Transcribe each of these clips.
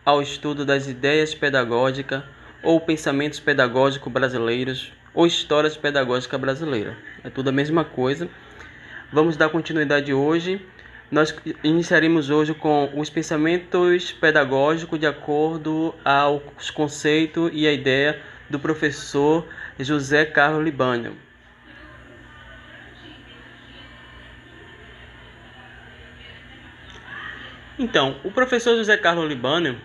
Ao estudo das ideias pedagógicas ou pensamentos pedagógicos brasileiros ou histórias pedagógicas brasileiras. É tudo a mesma coisa. Vamos dar continuidade hoje. Nós iniciaremos hoje com os pensamentos pedagógicos de acordo aos conceitos e a ideia do professor José Carlos Libânio. Então, o professor José Carlos Libânio,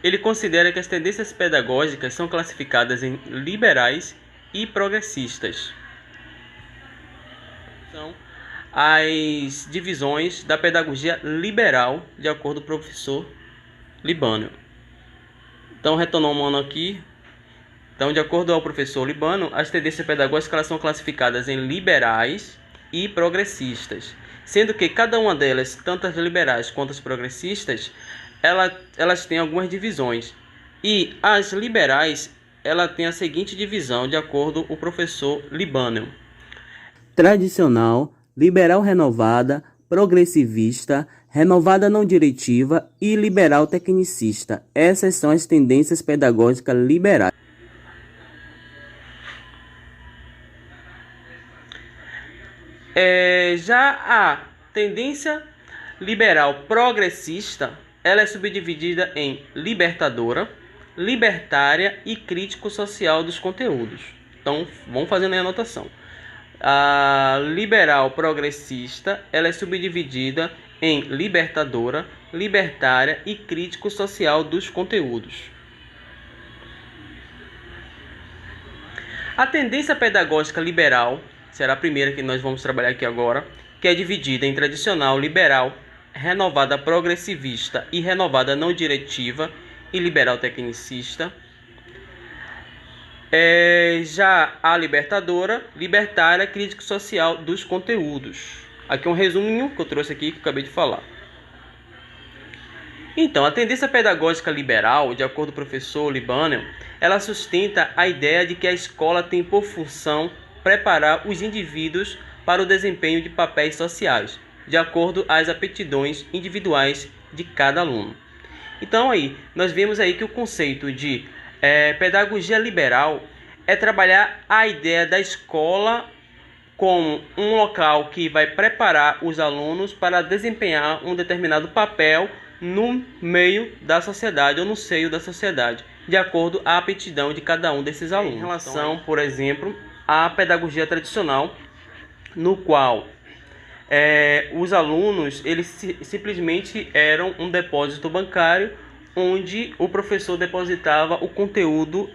ele considera que as tendências pedagógicas são classificadas em liberais e progressistas. São as divisões da pedagogia liberal, de acordo com o professor Libânio. Então, retomando aqui, de acordo ao professor Libânio, as tendências pedagógicas elas são classificadas em liberais e progressistas, sendo que cada uma delas, tanto as liberais quanto as progressistas, elas têm algumas divisões. E as liberais, ela tem a seguinte divisão, de acordo com o professor Libânio: tradicional, liberal renovada, progressivista, renovada não diretiva e liberal tecnicista. Essas são as tendências pedagógicas liberais. Já a tendência liberal progressista, ela é subdividida em libertadora, libertária e crítico social dos conteúdos. Então, vamos fazendo a anotação. A liberal progressista, ela é subdividida em libertadora, libertária e crítico social dos conteúdos. A tendência pedagógica liberal será a primeira que nós vamos trabalhar aqui agora, que é dividida em tradicional, liberal, renovada progressivista e renovada não diretiva e liberal tecnicista. Já a libertadora, libertária, crítico social dos conteúdos. Aqui é um resuminho que eu trouxe aqui, que eu acabei de falar. Então, a tendência pedagógica liberal, de acordo com o professor Libânio, ela sustenta a ideia de que a escola tem por função preparar os indivíduos para o desempenho de papéis sociais, de acordo às aptidões individuais de cada aluno. Então aí, nós vemos aí que o conceito de pedagogia liberal é trabalhar a ideia da escola como um local que vai preparar os alunos para desempenhar um determinado papel no meio da sociedade ou no seio da sociedade, de acordo à aptidão de cada um desses alunos. Em relação, por exemplo, à pedagogia tradicional, no qual os alunos eles simplesmente eram um depósito bancário onde o professor depositava o conteúdo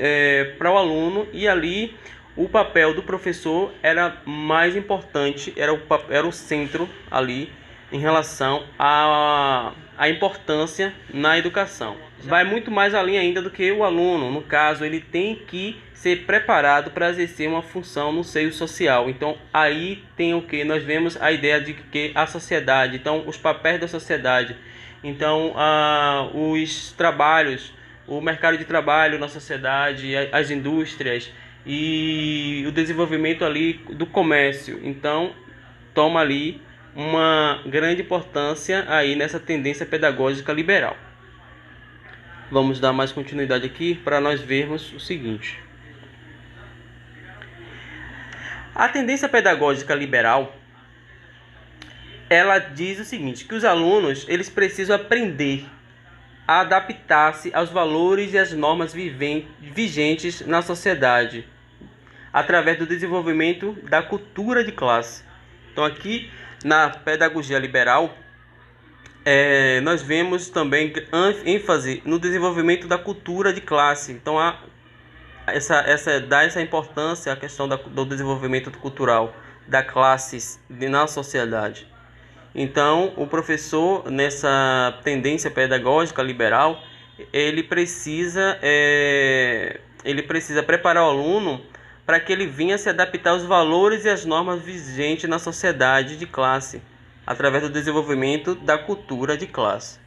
para o aluno, e ali o papel do professor era mais importante, era o centro ali em relação à importância na educação. Vai muito mais além ainda do que o aluno. No caso, ele tem que ser preparado para exercer uma função no seio social. Então, aí tem o que? Nós vemos a ideia de que a sociedade, então, os papéis da sociedade. Então, os trabalhos, o mercado de trabalho na sociedade, as indústrias e o desenvolvimento ali do comércio. Então, toma ali uma grande importância aí nessa tendência pedagógica liberal. Vamos dar mais continuidade aqui para nós vermos o seguinte. A tendência pedagógica liberal, ela diz o seguinte, que os alunos eles precisam aprender a adaptar-se aos valores e às normas vigentes na sociedade, através do desenvolvimento da cultura de classe. Então aqui, na pedagogia liberal, nós vemos também ênfase no desenvolvimento da cultura de classe. Então dá essa importância à questão do desenvolvimento cultural da classe na sociedade. Então o professor, nessa tendência pedagógica liberal, ele precisa preparar o aluno para que ele venha se adaptar aos valores e às normas vigentes na sociedade de classe, através do desenvolvimento da cultura de classe.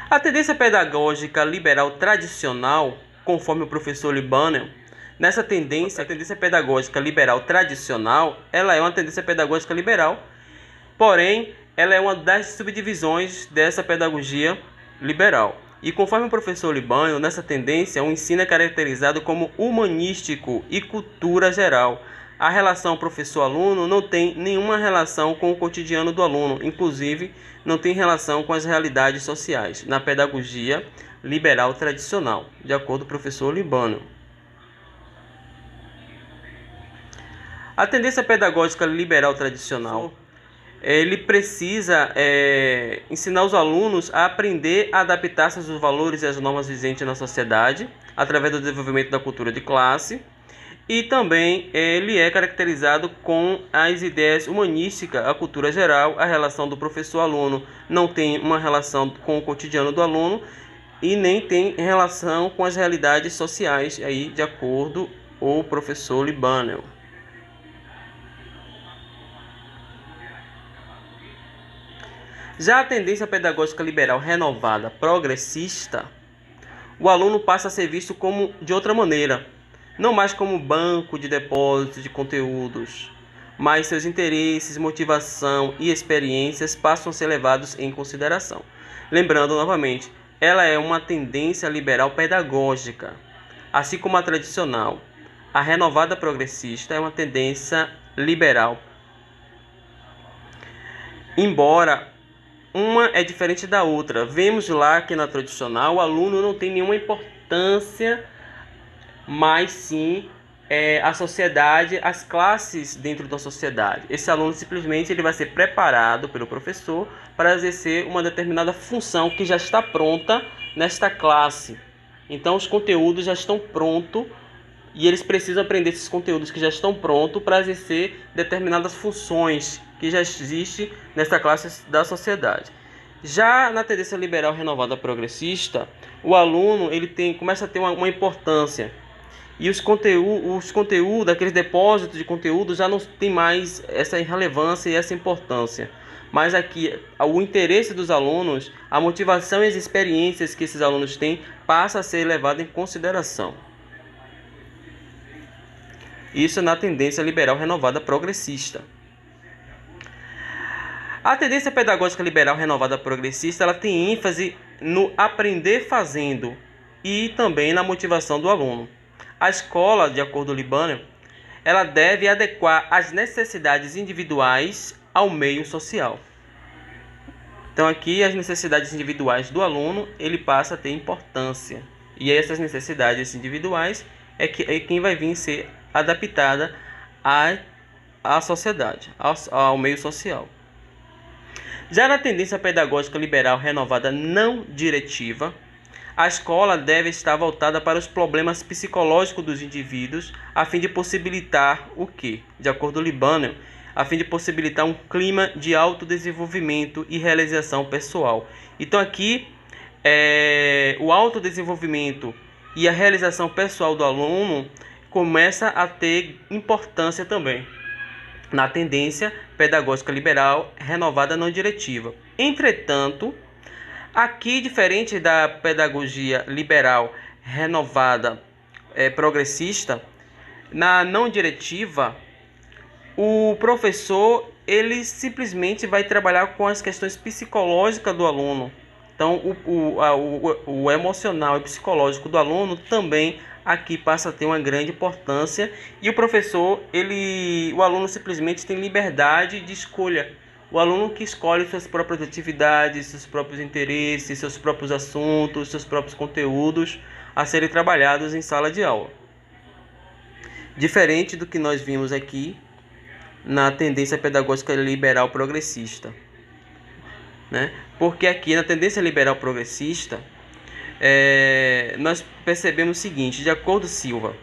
A tendência pedagógica liberal tradicional, conforme o professor Libânio, nessa tendência, a tendência pedagógica liberal tradicional, ela é uma tendência pedagógica liberal Porém, ela é uma das subdivisões dessa pedagogia liberal. E conforme o professor Libânio, nessa tendência, o ensino é caracterizado como humanístico e cultura geral. A relação professor-aluno não tem nenhuma relação com o cotidiano do aluno, inclusive não tem relação com as realidades sociais, na pedagogia liberal tradicional, de acordo com o professor Libânio. A tendência pedagógica liberal tradicional, ele precisa ensinar os alunos a aprender a adaptar-se aos valores e às normas vigentes na sociedade, através do desenvolvimento da cultura de classe, e também ele é caracterizado com as ideias humanísticas, a cultura geral, a relação do professor-aluno não tem uma relação com o cotidiano do aluno e nem tem relação com as realidades sociais, aí, de acordo com o professor Libânio. Já a tendência pedagógica liberal renovada progressista, o aluno passa a ser visto como de outra maneira, não mais como banco de depósito de conteúdos, mas seus interesses, motivação e experiências passam a ser levados em consideração. Lembrando novamente, ela é uma tendência liberal pedagógica, assim como a tradicional. A renovada progressista é uma tendência liberal, embora uma é diferente da outra. Vemos lá que na tradicional o aluno não tem nenhuma importância, mas sim a sociedade, as classes dentro da sociedade. Esse aluno simplesmente ele vai ser preparado pelo professor para exercer uma determinada função que já está pronta nesta classe. Então os conteúdos já estão prontos e eles precisam aprender esses conteúdos que já estão prontos para exercer determinadas funções que já existem nesta classe da sociedade. Já na tendência liberal renovada progressista, o aluno ele começa a ter uma importância. E os conteúdos, aqueles depósitos de conteúdo já não tem mais essa relevância e essa importância. Mas aqui, o interesse dos alunos, a motivação e as experiências que esses alunos têm passa a ser levado em consideração. Isso na tendência liberal renovada progressista. A tendência pedagógica liberal renovada progressista, ela tem ênfase no aprender fazendo e também na motivação do aluno. A escola, de acordo com Libânio, ela deve adequar as necessidades individuais ao meio social. Então aqui as necessidades individuais do aluno, ele passa a ter importância. E essas necessidades individuais é quem vai vir ser adaptada à sociedade, ao meio social. Já na tendência pedagógica liberal renovada não diretiva, a escola deve estar voltada para os problemas psicológicos dos indivíduos, a fim de possibilitar o quê? De acordo com Libânio, a fim de possibilitar um clima de autodesenvolvimento e realização pessoal. Então aqui, o autodesenvolvimento e a realização pessoal do aluno começa a ter importância também na tendência pedagógica liberal renovada não diretiva. Entretanto, aqui, diferente da pedagogia liberal renovada progressista, na não diretiva, o professor ele simplesmente vai trabalhar com as questões psicológicas do aluno. Então, o emocional e psicológico do aluno também aqui passa a ter uma grande importância. E o professor, o aluno simplesmente tem liberdade de escolha. O aluno que escolhe suas próprias atividades, seus próprios interesses, seus próprios assuntos, seus próprios conteúdos a serem trabalhados em sala de aula. Diferente do que nós vimos aqui na tendência pedagógica liberal progressista, né? Porque aqui na tendência liberal progressista, nós percebemos o seguinte, de acordo com Silva: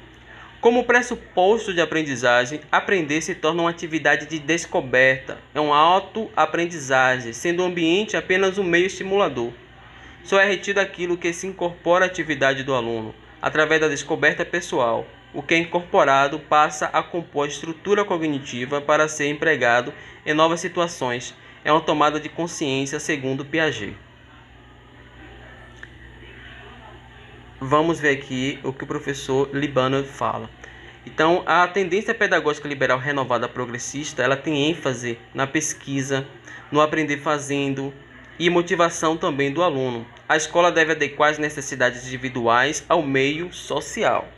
como pressuposto de aprendizagem, aprender se torna uma atividade de descoberta, é uma autoaprendizagem, sendo o ambiente apenas um meio estimulador. Só é retido aquilo que se incorpora à atividade do aluno, através da descoberta pessoal. O que é incorporado passa a compor a estrutura cognitiva para ser empregado em novas situações. É uma tomada de consciência, segundo Piaget. Vamos ver aqui o que o professor Libânio fala. Então, a tendência pedagógica liberal renovada progressista, ela tem ênfase na pesquisa, no aprender fazendo e motivação também do aluno. A escola deve adequar as necessidades individuais ao meio social.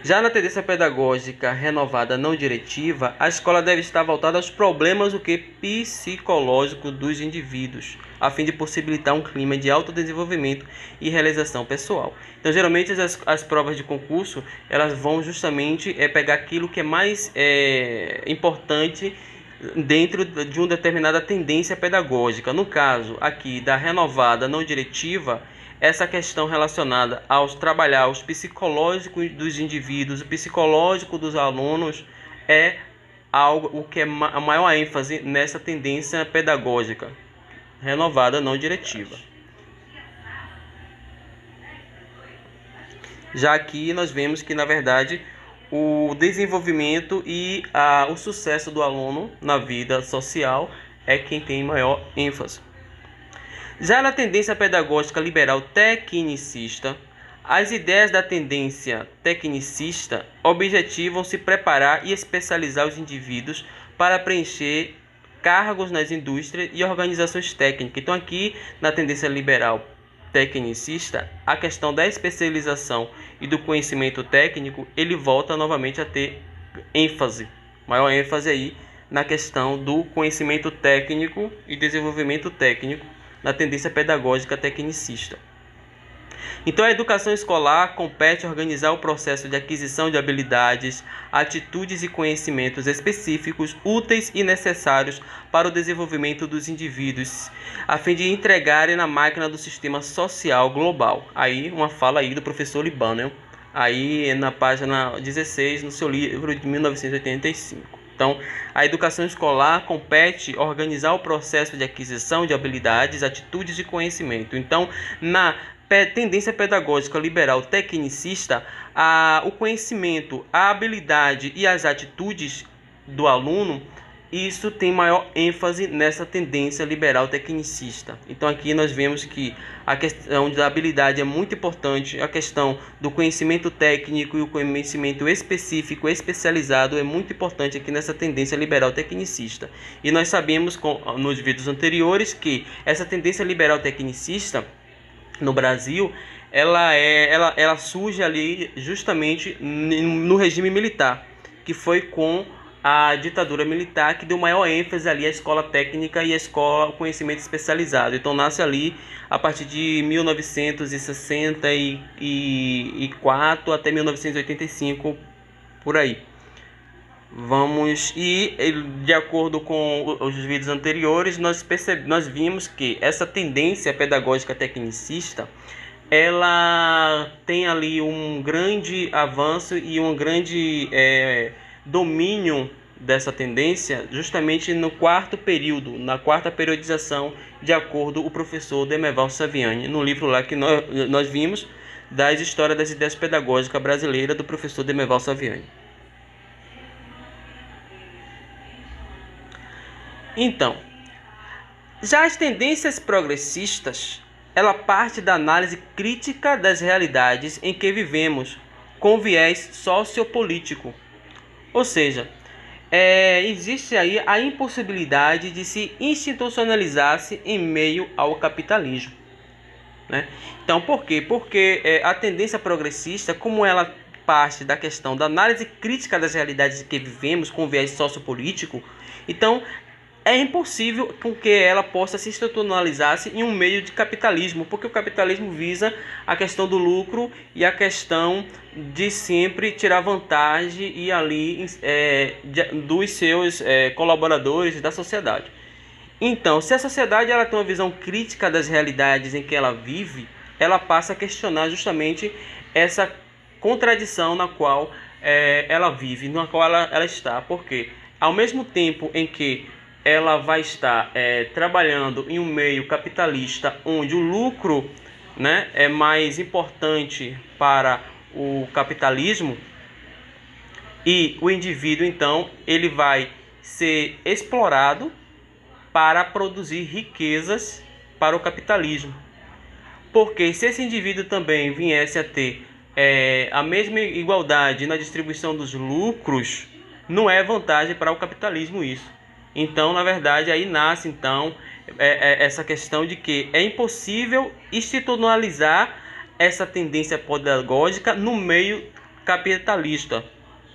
Já na tendência pedagógica renovada não diretiva, a escola deve estar voltada aos problemas psicológicos dos indivíduos, a fim de possibilitar um clima de autodesenvolvimento e realização pessoal. Então, geralmente, as provas de concurso, elas vão justamente pegar aquilo que é mais importante dentro de uma determinada tendência pedagógica. No caso aqui da renovada não diretiva, essa questão relacionada aos trabalhar os psicológicos dos indivíduos, o psicológico dos alunos, é algo o que é a maior ênfase nessa tendência pedagógica renovada não diretiva. Já aqui nós vemos que, na verdade, o desenvolvimento e o sucesso do aluno na vida social é quem tem maior ênfase. Já na tendência pedagógica liberal tecnicista, as ideias da tendência tecnicista objetivam se preparar e especializar os indivíduos para preencher cargos nas indústrias e organizações técnicas. Então, aqui na tendência liberal tecnicista, a questão da especialização e do conhecimento técnico, ele volta novamente a ter ênfase, maior ênfase aí na questão do conhecimento técnico e desenvolvimento técnico na tendência pedagógica tecnicista. Então, a educação escolar compete organizar o processo de aquisição de habilidades, atitudes e conhecimentos específicos, úteis e necessários para o desenvolvimento dos indivíduos, a fim de entregarem na máquina do sistema social global. Aí, uma fala aí do professor Libânio, aí na página 16, no seu livro de 1985. Então, a educação escolar compete organizar o processo de aquisição de habilidades, atitudes e conhecimento. Então, na tendência pedagógica liberal tecnicista, o conhecimento, a habilidade e as atitudes do aluno, isso tem maior ênfase nessa tendência liberal tecnicista. Então, aqui nós vemos que a questão da habilidade é muito importante, a questão do conhecimento técnico e o conhecimento específico, especializado, é muito importante aqui nessa tendência liberal tecnicista. E nós sabemos nos vídeos anteriores que essa tendência liberal tecnicista no Brasil, ela surge ali justamente no regime militar, que foi com a ditadura militar, que deu maior ênfase ali à escola técnica e à escola conhecimento especializado. Então, nasce ali a partir de 1964 até 1985, por aí. De acordo com os vídeos anteriores, nós vimos que essa tendência pedagógica tecnicista, ela tem ali um grande avanço e um grande domínio dessa tendência justamente no quarto período, na quarta periodização, de acordo com o professor Demerval Saviani, no livro lá que nós vimos, das Histórias das Ideias Pedagógicas Brasileiras, do professor Demerval Saviani. Então, já as tendências progressistas, ela parte da análise crítica das realidades em que vivemos, com viés sociopolítico. Ou seja, existe aí a impossibilidade de se institucionalizar-se em meio ao capitalismo, né? Então, por quê? Porque a tendência progressista, como ela parte da questão da análise crítica das realidades em que vivemos, com viés sociopolítico, então é impossível que ela possa se institucionalizar-se em um meio de capitalismo, porque o capitalismo visa a questão do lucro e a questão de sempre tirar vantagem e ali dos seus colaboradores da sociedade. Então, se a sociedade ela tem uma visão crítica das realidades em que ela vive, ela passa a questionar justamente essa contradição na qual ela vive, na qual ela está, porque ao mesmo tempo em que ela vai estar trabalhando em um meio capitalista onde o lucro, né, é mais importante para o capitalismo, e o indivíduo então ele vai ser explorado para produzir riquezas para o capitalismo. porque se esse indivíduo também viesse a ter a mesma igualdade na distribuição dos lucros, não é vantagem para o capitalismo isso. Então, na verdade, aí nasce então essa questão de que é impossível institucionalizar essa tendência pedagógica no meio capitalista,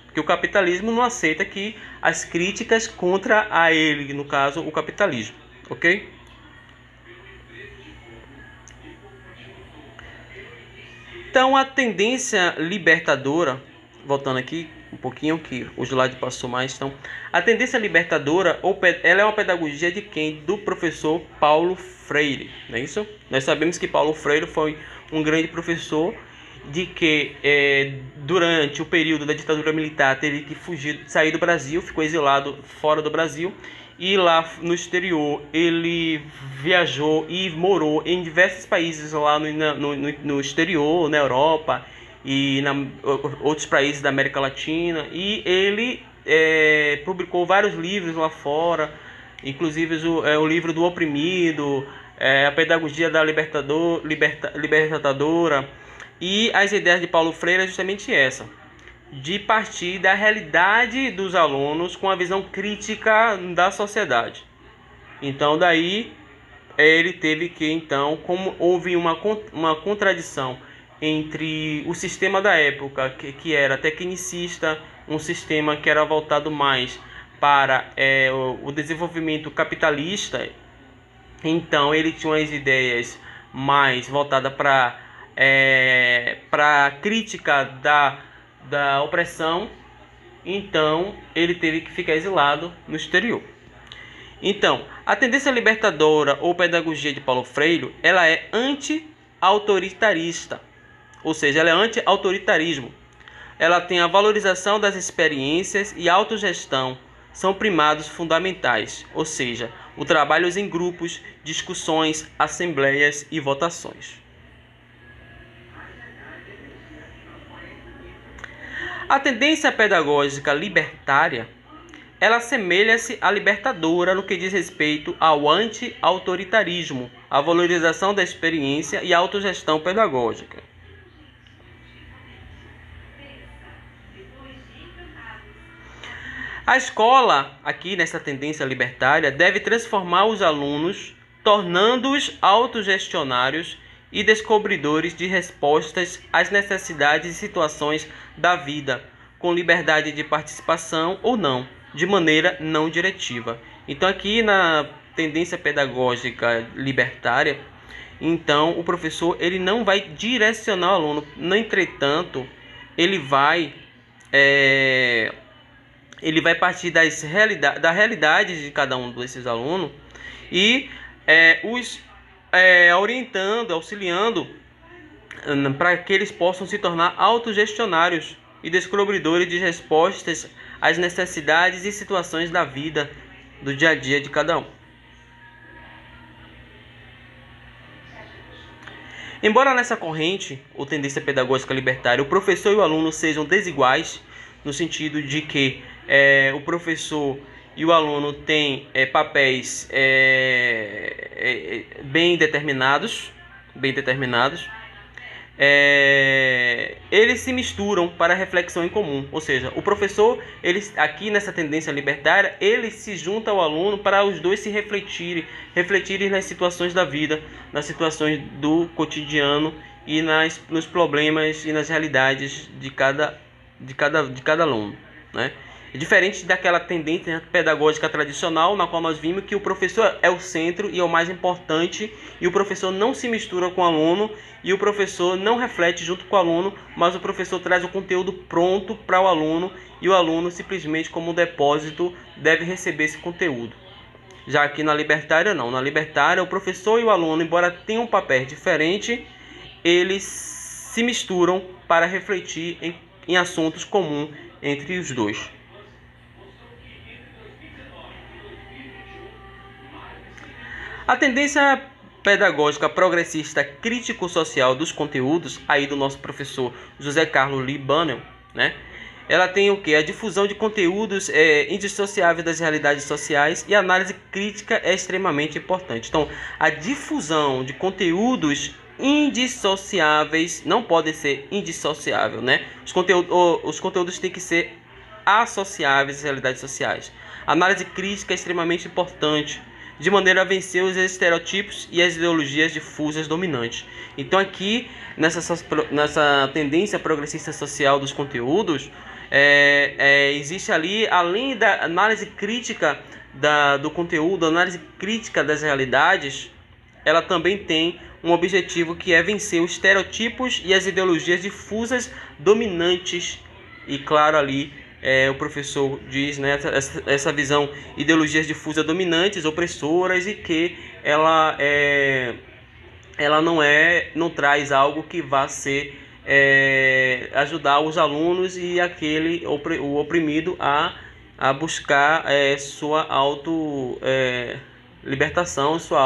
porque o capitalismo não aceita que as críticas contra a ele, no caso, o capitalismo, ok? Então, a tendência libertadora, voltando aqui um pouquinho, que o slide passou mais, então, a tendência libertadora, ela é uma pedagogia de quem? Do professor Paulo Freire, não é isso? Nós sabemos que Paulo Freire foi um grande professor de que durante o período da ditadura militar teve que fugir, sair do Brasil, ficou exilado fora do Brasil, e lá no exterior ele viajou e morou em diversos países lá no exterior, na Europa e outros países da América Latina, e ele publicou vários livros lá fora, inclusive o livro do Oprimido, a pedagogia da libertadora. E as ideias de Paulo Freire é justamente essa, de partir da realidade dos alunos com a visão crítica da sociedade. Então daí ele teve que, então, como houve uma contradição entre o sistema da época, que era tecnicista, um sistema que era voltado mais para o desenvolvimento capitalista, então ele tinha as ideias mais voltadas para a crítica da opressão, então ele teve que ficar exilado no exterior. Então, a tendência libertadora ou pedagogia de Paulo Freire, ela é anti-autoritarista, ou seja, ela é anti-autoritarismo. Ela tem a valorização das experiências e autogestão, são primados fundamentais, ou seja, o trabalho em grupos, discussões, assembleias e votações. A tendência pedagógica libertária, ela assemelha-se à libertadora no que diz respeito ao anti-autoritarismo, à valorização da experiência e à autogestão pedagógica. A escola, aqui nessa tendência libertária, deve transformar os alunos, tornando-os autogestionários e descobridores de respostas às necessidades e situações da vida, com liberdade de participação ou não, de maneira não diretiva. Então aqui na tendência pedagógica libertária, então o professor ele não vai direcionar o aluno, no entretanto, ele vai partir da realidade de cada um desses alunos e os orientando, auxiliando para que eles possam se tornar autogestionários e descobridores de respostas às necessidades e situações da vida, do dia a dia de cada um. Embora nessa corrente, ou tendência pedagógica libertária, o professor e o aluno sejam desiguais, no sentido de que o professor e o aluno têm papéis bem determinados, eles se misturam para a reflexão em comum. Ou seja, o professor, aqui nessa tendência libertária, ele se junta ao aluno para os dois se refletirem nas situações da vida, nas situações do cotidiano e nos problemas e nas realidades de cada aluno, né? Diferente daquela tendência pedagógica tradicional, na qual nós vimos que o professor é o centro e é o mais importante, e o professor não se mistura com o aluno, e o professor não reflete junto com o aluno, mas o professor traz o conteúdo pronto para o aluno, e o aluno simplesmente como um depósito deve receber esse conteúdo. Já aqui na libertária não, na libertária o professor e o aluno, embora tenham um papel diferente, eles se misturam para refletir em assuntos comuns entre os dois. A tendência pedagógica progressista crítico-social dos conteúdos, aí do nosso professor José Carlos Libânio, né? Ela tem o quê? A difusão de conteúdos indissociáveis das realidades sociais, e a análise crítica é extremamente importante. Então, a difusão de conteúdos indissociáveis, não podem ser indissociáveis, né? Os conteúdos têm que ser associáveis às realidades sociais. A análise crítica é extremamente importante, de maneira a vencer os estereotipos e as ideologias difusas dominantes. Então aqui, nessa tendência progressista social dos conteúdos, existe ali, além da análise crítica do conteúdo, análise crítica das realidades, ela também tem um objetivo que é vencer os estereotipos e as ideologias difusas dominantes. E claro, ali o professor diz, né, essa visão, ideologias difusas dominantes, opressoras, e que ela não traz algo que vá ser ajudar os alunos e o oprimido a buscar sua libertação, sua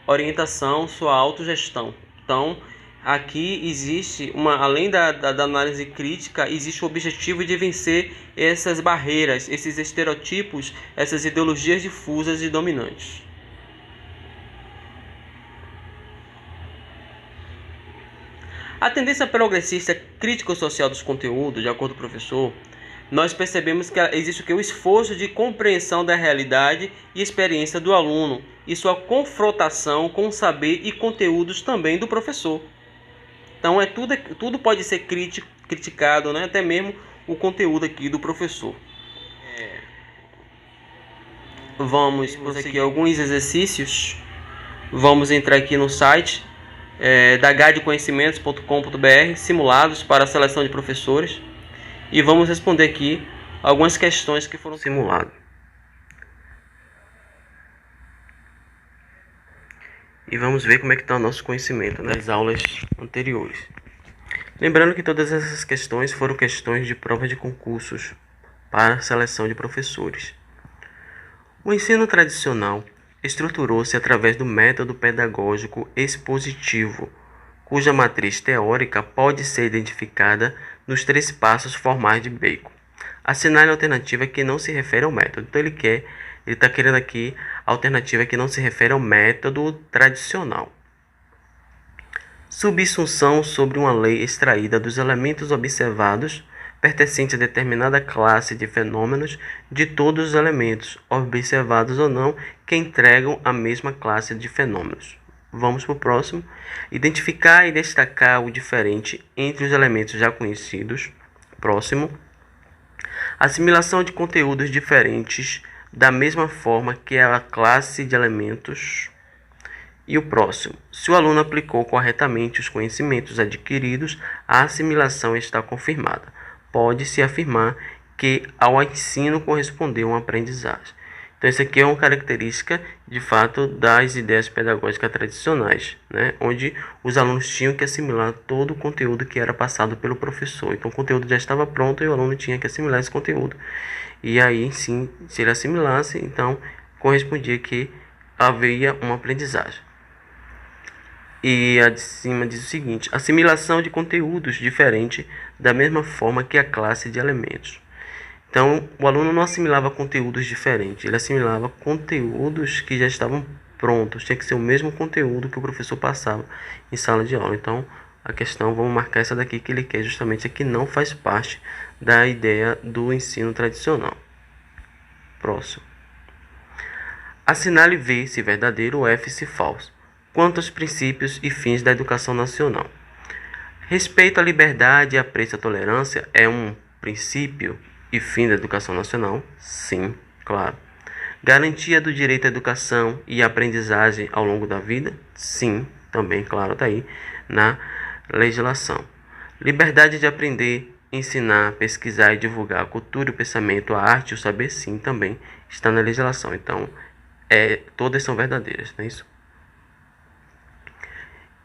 orientação, sua autogestão. Então, aqui existe além da análise crítica, existe o objetivo de vencer essas barreiras, esses estereotipos, essas ideologias difusas e dominantes. A tendência progressista crítico-social dos conteúdos, de acordo com o professor, nós percebemos que existe o esforço de compreensão da realidade e experiência do aluno e sua confrontação com o saber e conteúdos também do professor. Então tudo pode ser criticado, né? Até mesmo o conteúdo aqui do professor. Vamos prosseguir alguns exercícios. Vamos entrar aqui no site da gadeconhecimentos.com.br, simulados para a seleção de professores. E vamos responder aqui algumas questões que foram simuladas. E vamos ver como é que está o nosso conhecimento das aulas anteriores. Lembrando que todas essas questões foram questões de prova de concursos para a seleção de professores. O ensino tradicional estruturou-se através do método pedagógico expositivo, cuja matriz teórica pode ser identificada nos 3 passos formais de Bacon. Assinale a alternativa que não se refere ao método. Então ele está querendo aqui a alternativa que não se refere ao método tradicional. Subsunção sobre uma lei extraída dos elementos observados pertencente a determinada classe de fenômenos de todos os elementos, observados ou não, que entregam a mesma classe de fenômenos. Vamos para o próximo. Identificar e destacar o diferente entre os elementos já conhecidos. Próximo. Assimilação de conteúdos diferentes da mesma forma que a classe de elementos. E o próximo. Se o aluno aplicou corretamente os conhecimentos adquiridos, a assimilação está confirmada. Pode-se afirmar que ao ensino correspondeu uma aprendizagem. Então, isso aqui é uma característica, de fato, das ideias pedagógicas tradicionais, né? Onde os alunos tinham que assimilar todo o conteúdo que era passado pelo professor. Então, o conteúdo já estava pronto e o aluno tinha que assimilar esse conteúdo. E aí, sim, se ele assimilasse, então, correspondia que havia uma aprendizagem. E acima diz o seguinte: assimilação de conteúdos diferentes da mesma forma que a classe de elementos. Então, o aluno não assimilava conteúdos diferentes, ele assimilava conteúdos que já estavam prontos, tinha que ser o mesmo conteúdo que o professor passava em sala de aula. Então, a questão, vamos marcar essa daqui que ele quer justamente, é que não faz parte da ideia do ensino tradicional. Próximo. Assinale V se verdadeiro ou F se falso. Quanto aos princípios e fins da educação nacional. Respeito à liberdade e apreço à tolerância é um princípio e fim da educação nacional? Sim, claro. Garantia do direito à educação e aprendizagem ao longo da vida? Sim, também, claro, está aí na legislação. Liberdade de aprender, ensinar, pesquisar e divulgar a cultura, o pensamento, a arte e o saber? Sim, também está na legislação. Então, todas são verdadeiras, não é isso?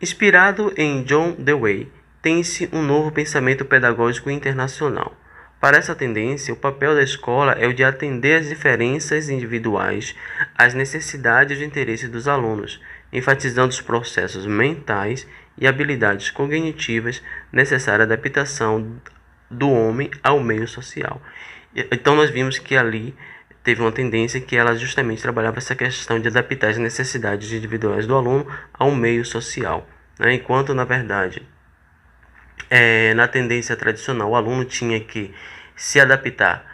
Inspirado em John Dewey, tem-se um novo pensamento pedagógico internacional. Para essa tendência, o papel da escola é o de atender às diferenças individuais, às necessidades e interesses dos alunos, enfatizando os processos mentais e habilidades cognitivas necessárias à adaptação do homem ao meio social. Então nós vimos que ali teve uma tendência que ela justamente trabalhava essa questão de adaptar as necessidades individuais do aluno ao meio social, né? Enquanto, na verdade, na tendência tradicional, o aluno tinha que se adaptar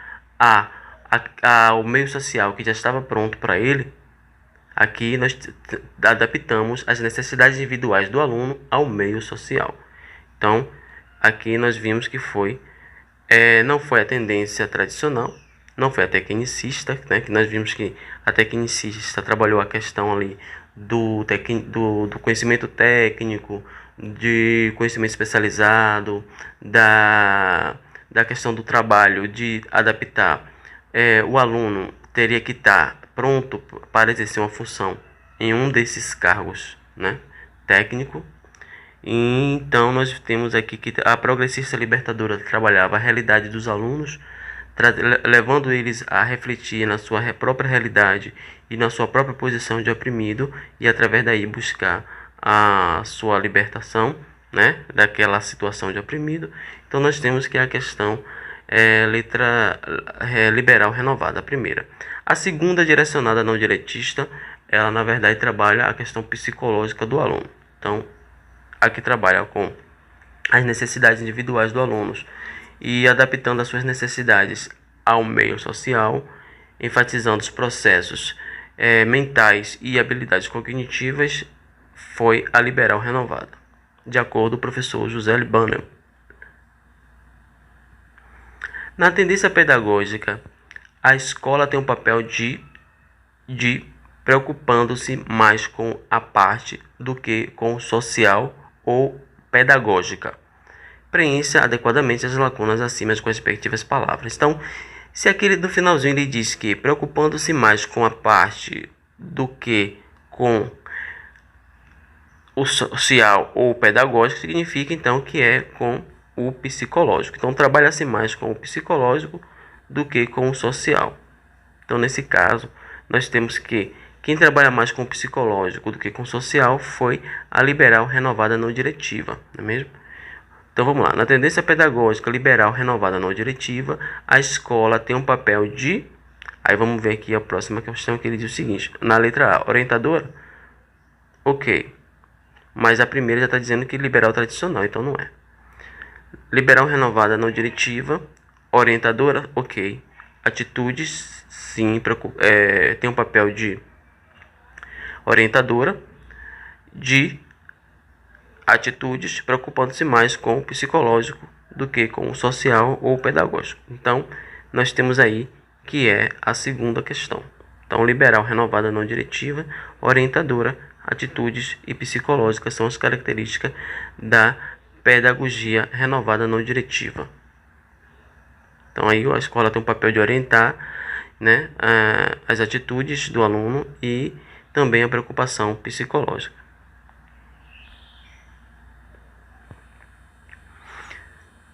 ao meio social que já estava pronto para ele. Aqui nós adaptamos as necessidades individuais do aluno ao meio social. Então, aqui nós vimos que não foi a tendência tradicional, não foi a tecnicista, né, que nós vimos que a tecnicista trabalhou a questão ali do conhecimento técnico, de conhecimento especializado, da questão do trabalho, de adaptar. O aluno teria que estar pronto para exercer uma função em um desses cargos, né, técnico. E então nós temos aqui que a progressista libertadora trabalhava a realidade dos alunos, levando eles a refletir na sua própria realidade e na sua própria posição de oprimido, e através daí buscar a sua libertação, né, daquela situação de oprimido. Então nós temos que a questão letra liberal renovada, a primeira. A segunda, direcionada não diretista, ela na verdade trabalha a questão psicológica do aluno. Então, aqui trabalha com as necessidades individuais do aluno e adaptando as suas necessidades ao meio social, enfatizando os processos mentais e habilidades cognitivas, foi a liberal renovada, de acordo com o professor José Libanel. Na tendência pedagógica, a escola tem um papel de preocupando-se mais com a parte do que com o social ou pedagógica. Preencha adequadamente as lacunas acima com as respectivas palavras. Então, se aquele do finalzinho ele diz que preocupando-se mais com a parte do que com o social ou pedagógico, significa então que é com o psicológico. Então, trabalha-se mais com o psicológico do que com o social. Então, nesse caso, nós temos que quem trabalha mais com o psicológico do que com o social foi a liberal renovada não diretiva, não é mesmo? Então, vamos lá. Na tendência pedagógica liberal renovada não diretiva, a escola tem um papel de... Aí vamos ver aqui a próxima questão que ele diz o seguinte. Na letra A, orientadora? Ok. Mas a primeira já está dizendo que liberal tradicional, então não é. Liberal renovada não diretiva, orientadora, ok. Atitudes, sim, tem um papel de orientadora, de atitudes, preocupando-se mais com o psicológico do que com o social ou pedagógico. Então, nós temos aí que é a segunda questão. Então, liberal renovada não diretiva, orientadora, atitudes e psicológicas são as características da pedagogia renovada não diretiva. Então aí a escola tem um papel de orientar, né, as atitudes do aluno e também a preocupação psicológica.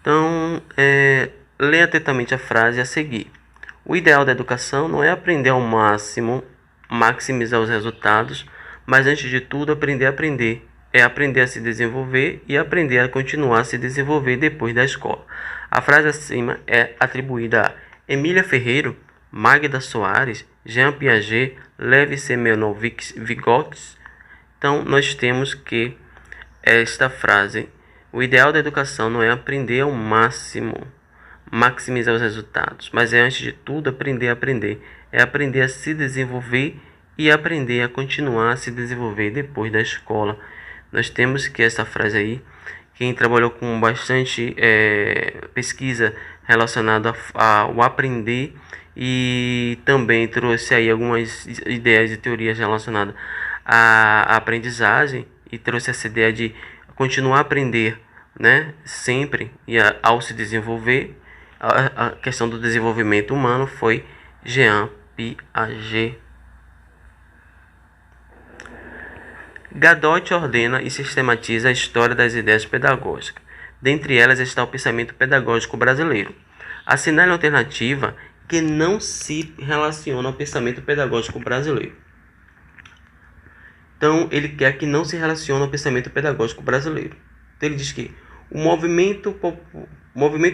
Então, leia atentamente a frase a seguir. O ideal da educação não é aprender ao máximo, maximizar os resultados, mas antes de tudo aprender a aprender. É aprender a se desenvolver e aprender a continuar a se desenvolver depois da escola. A frase acima é atribuída a Emília Ferreiro, Magda Soares, Jean Piaget, Lev Semyonovich-Vygotsky. Então, nós temos que esta frase, o ideal da educação não é aprender ao máximo, maximizar os resultados, mas é antes de tudo aprender a aprender. É aprender a se desenvolver e aprender a continuar a se desenvolver depois da escola. Nós temos que essa frase aí, quem trabalhou com bastante pesquisa relacionada ao aprender e também trouxe aí algumas ideias e teorias relacionadas à aprendizagem e trouxe essa ideia de continuar a aprender, né, sempre e ao se desenvolver. A questão do desenvolvimento humano foi Jean Piaget. Gadot ordena e sistematiza a história das ideias pedagógicas. Dentre elas está o pensamento pedagógico brasileiro. Assinale a alternativa que não se relaciona ao pensamento pedagógico brasileiro. Então, ele quer que não se relacione ao pensamento pedagógico brasileiro. Então, ele diz que o movimento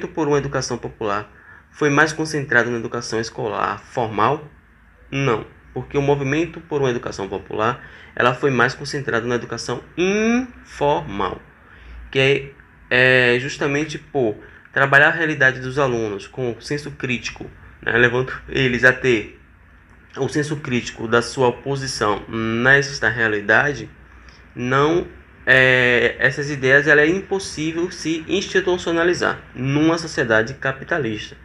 por uma educação popular foi mais concentrado na educação escolar formal? Não, porque o movimento por uma educação popular, ela foi mais concentrada na educação informal, que é justamente por trabalhar a realidade dos alunos com o senso crítico, né, levando eles a ter o senso crítico da sua posição nesta realidade. Não, essas ideias ela é impossível se institucionalizar numa sociedade capitalista.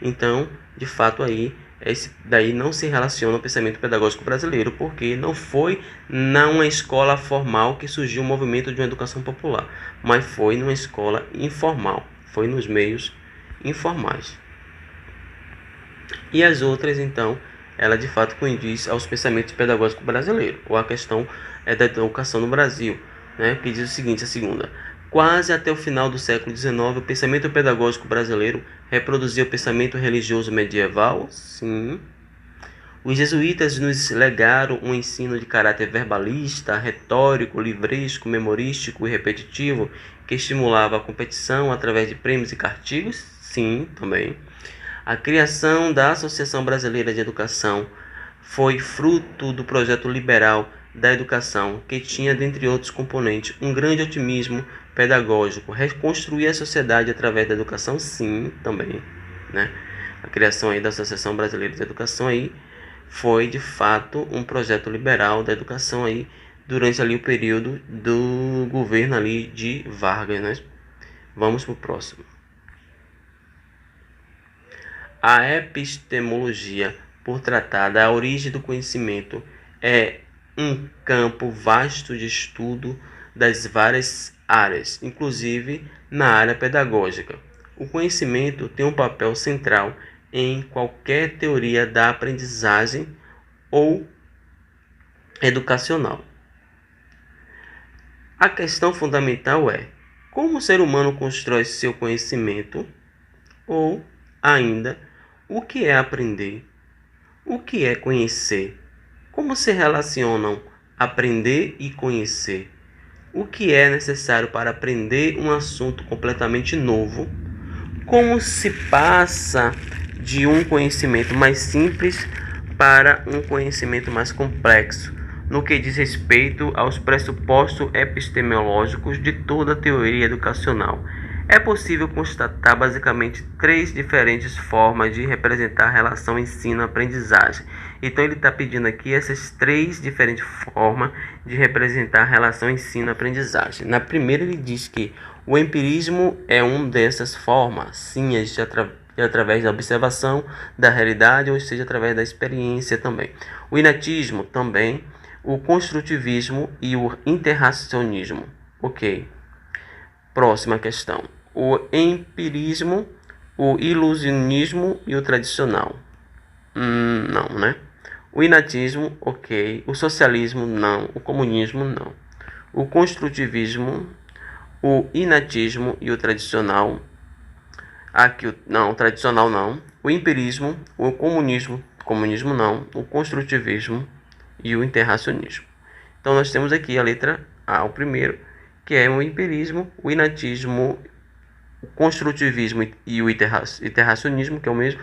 Então, de fato, aí esse daí não se relaciona ao pensamento pedagógico brasileiro, porque não foi numa escola formal que surgiu o movimento de uma educação popular, mas foi numa escola informal, foi nos meios informais. E as outras, então, ela de fato condiz aos pensamentos pedagógicos brasileiros, ou a questão da educação no Brasil, né, que diz o seguinte, a segunda: quase até o final do século XIX, o pensamento pedagógico brasileiro reproduzia o pensamento religioso medieval? Sim. Os jesuítas nos legaram um ensino de caráter verbalista, retórico, livresco, memorístico e repetitivo, que estimulava a competição através de prêmios e castigos? Sim, também. A criação da Associação Brasileira de Educação foi fruto do projeto liberal da educação, que tinha, dentre outros componentes, um grande otimismo pedagógico, reconstruir a sociedade através da educação, sim, também, né? A criação aí da Associação Brasileira de Educação aí foi, de fato, um projeto liberal da educação aí durante ali o período do governo ali de Vargas, né? Vamos para o próximo. A epistemologia, por tratar da origem do conhecimento, é um campo vasto de estudo das várias áreas, inclusive na área pedagógica. O conhecimento tem um papel central em qualquer teoria da aprendizagem ou educacional. A questão fundamental é: como o ser humano constrói seu conhecimento? Ou, ainda, o que é aprender? O que é conhecer? Como se relacionam aprender e conhecer? O que é necessário para aprender um assunto completamente novo? Como se passa de um conhecimento mais simples para um conhecimento mais complexo, no que diz respeito aos pressupostos epistemológicos de toda a teoria educacional? É possível constatar basicamente 3 diferentes formas de representar a relação ensino-aprendizagem. Então ele está pedindo aqui essas 3 diferentes formas de representar a relação ensino-aprendizagem. Na primeira ele diz que o empirismo é uma dessas formas, sim, através da observação da realidade, ou seja, através da experiência também. O inatismo também, o construtivismo e o interracionismo. Ok. Próxima questão. O empirismo, o ilusionismo e o tradicional. Não, né? O inatismo, ok. O socialismo, não. O comunismo, não. O construtivismo, o inatismo e o tradicional. Aqui, não, o tradicional não. O empirismo, o comunismo não. O construtivismo e o interracionismo. Então nós temos aqui a letra A, o primeiro, que é o empirismo, o inatismo, o construtivismo e o interracionismo, que é o mesmo.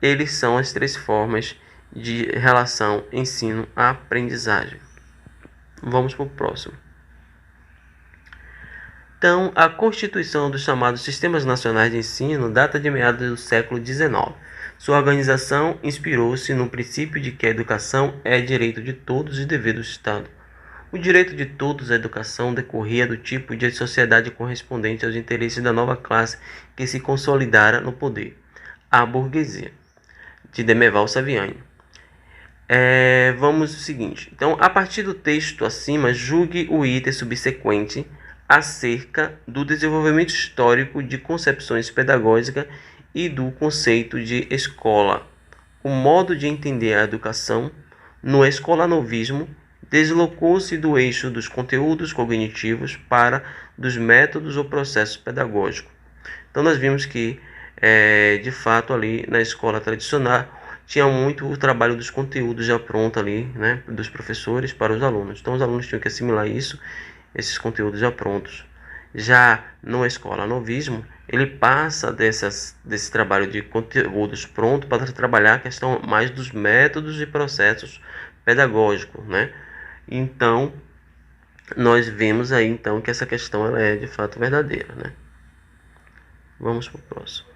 Eles são as 3 formas de relação ensino-aprendizagem. Vamos para o próximo. Então, a constituição dos chamados Sistemas Nacionais de Ensino data de meados do século XIX. Sua organização inspirou-se no princípio de que a educação é direito de todos e dever do Estado. O direito de todos à educação decorria do tipo de sociedade correspondente aos interesses da nova classe que se consolidara no poder, a burguesia, de Demerval Saviani. Vamos ao seguinte. Então, a partir do texto acima, julgue o item subsequente acerca do desenvolvimento histórico de concepções pedagógicas e do conceito de escola. O modo de entender a educação no escolanovismo deslocou-se do eixo dos conteúdos cognitivos para dos métodos ou processos pedagógicos. Então nós vimos que, de fato, ali na escola tradicional tinha muito o trabalho dos conteúdos já pronto ali, né, dos professores para os alunos. Então os alunos tinham que assimilar isso, esses conteúdos já prontos. Já numa escola novismo, ele passa desse trabalho de conteúdos pronto para trabalhar a questão mais dos métodos e processos pedagógicos, né? Então, nós vemos aí então que essa questão ela é de fato verdadeira, né? Vamos para o próximo.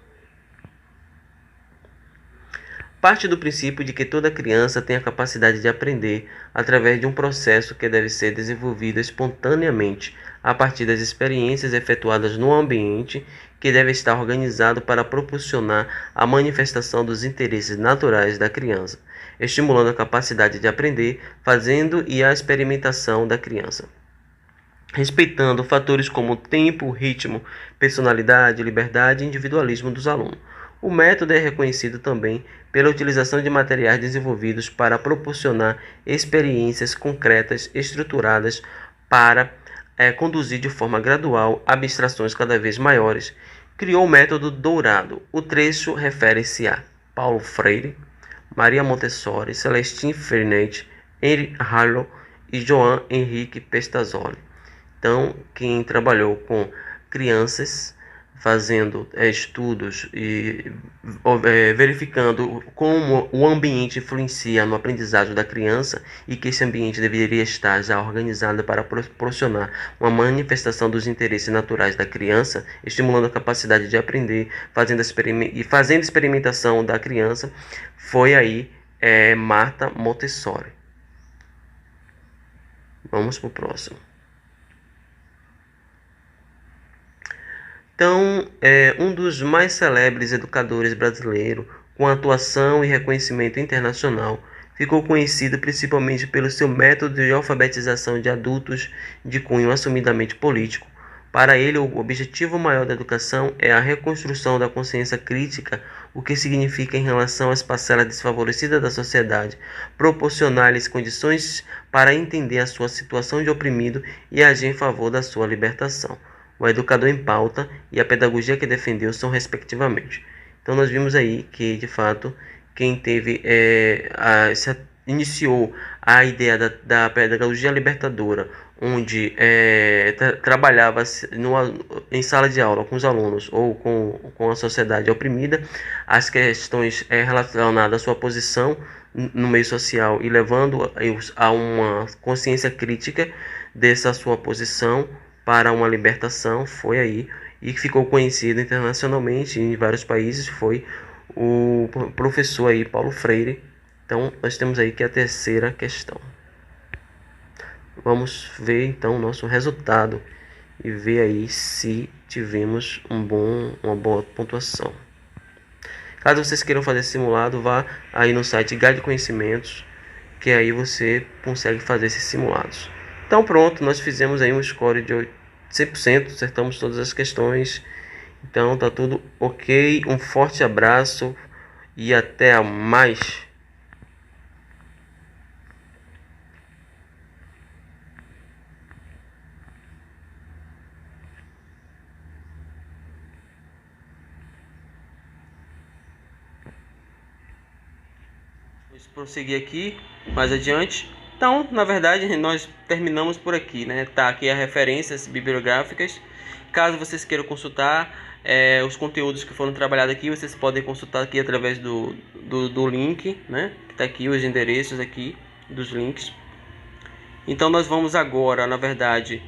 Parte do princípio de que toda criança tem a capacidade de aprender através de um processo que deve ser desenvolvido espontaneamente a partir das experiências efetuadas no ambiente, que deve estar organizado para proporcionar a manifestação dos interesses naturais da criança, estimulando a capacidade de aprender, fazendo e a experimentação da criança, respeitando fatores como tempo, ritmo, personalidade, liberdade e individualismo dos alunos. O método é reconhecido também pela utilização de materiais desenvolvidos para proporcionar experiências concretas estruturadas para conduzir de forma gradual a abstrações cada vez maiores. Criou o método Dourado. O trecho refere-se a Paulo Freire, Maria Montessori, Celestine Freinet, Henri Harlow e Joan Henrique Pestazzoli. Então, quem trabalhou com crianças, fazendo estudos e verificando como o ambiente influencia no aprendizado da criança e que esse ambiente deveria estar já organizado para proporcionar uma manifestação dos interesses naturais da criança, estimulando a capacidade de aprender, fazendo experimentação da criança, foi aí Marta Montessori. Vamos para o próximo. Então, um dos mais celebres educadores brasileiros, com atuação e reconhecimento internacional, ficou conhecido principalmente pelo seu método de alfabetização de adultos de cunho assumidamente político. Para ele, o objetivo maior da educação é a reconstrução da consciência crítica, o que significa, em relação às parcelas desfavorecidas da sociedade, proporcionar-lhes condições para entender a sua situação de oprimido e agir em favor da sua libertação. O educador em pauta e a pedagogia que defendeu são respectivamente. Então nós vimos aí que, de fato, quem teve iniciou a ideia da pedagogia libertadora, onde trabalhava em sala de aula com os alunos ou com a sociedade oprimida, as questões relacionadas à sua posição no meio social e levando a uma consciência crítica dessa sua posição para uma libertação, foi aí, e ficou conhecido internacionalmente em vários países, foi o professor aí, Paulo Freire. Então, nós temos aí que a terceira questão. Vamos ver, então, o nosso resultado e ver aí se tivemos uma boa pontuação. Caso vocês queiram fazer simulado, vá aí no site Guide Conhecimentos, que aí você consegue fazer esses simulados. Então pronto, nós fizemos aí um score de 100%, acertamos todas as questões. Então tá tudo ok, um forte abraço e até mais. Vamos prosseguir aqui mais adiante. Então, na verdade, nós terminamos por aqui, né? Tá aqui as referências bibliográficas. Caso vocês queiram consultar os conteúdos que foram trabalhados aqui, vocês podem consultar aqui através do link, né? Que tá aqui os endereços aqui dos links. Então, nós vamos agora, na verdade,